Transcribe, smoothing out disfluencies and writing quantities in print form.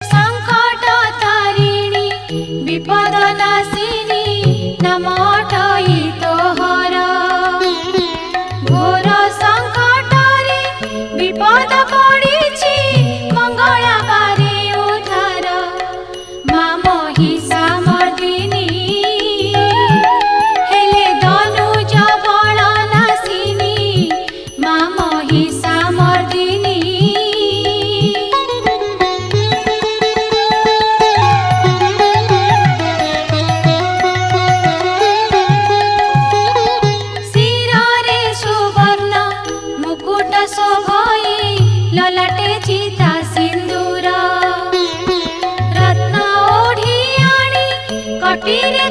संकट तारिणी विपद नाशिनी नमटई तोहर घोर संकटरे विपद पड़िछि मंगला बारे उद्धार माँ महिषामर्दिनी हेले धनुज बल नाशिनी माँ महिषामर्दिनी शिरे सुवर्ण मुकुट शोभई ललाटे चिता सिंदूर रत्न ओढ़ी आनी कटिरे